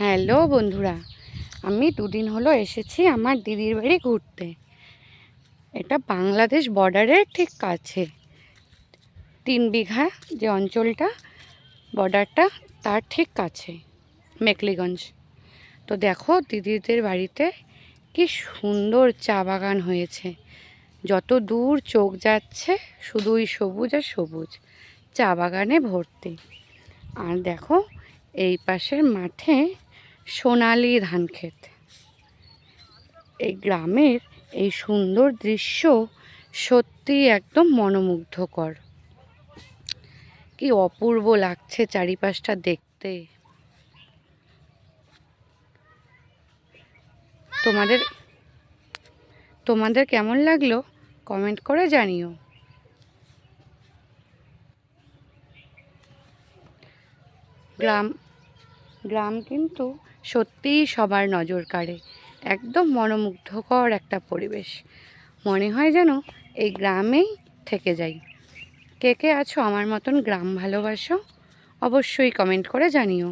Hello বন্ধুরা, আমি দুদিন হলো এসেছি আমার দিদির বাড়ি ঘুরতে। এটা বাংলাদেশ বর্ডারের ঠিক কাছে, 3 বিঘা যে অঞ্চলটা বর্ডারটা তার ঠিক কাছে মেখলিগঞ্জ। তো দেখো দিদিদের বাড়িতে কি সুন্দর চা বাগান হয়েছে। যত দূর চোখ যাচ্ছে শুধুই সবুজ আর সবুজ, চা বাগানে ভর্তি। আর দেখো এই পাশের মাঠে সোনালি ধান ক্ষেত। এই গ্রামের এই সুন্দর দৃশ্য সত্যি একদম মনোমুগ্ধকর। কি অপূর্ব লাগছে চারিপাশটা দেখতে। তোমাদের তোমাদের কেমন লাগলো কমেন্ট করে জানিও। গ্রাম গ্রাম কিন্তু সত্যিই সবার নজর কাড়ে। একদম মনোমুগ্ধকর একটা পরিবেশ, মনে হয় যেন এই গ্রামেই থেকে যাই। কে কে আছো আমার মতন গ্রাম ভালোবাসো, অবশ্যই কমেন্ট করে জানিও।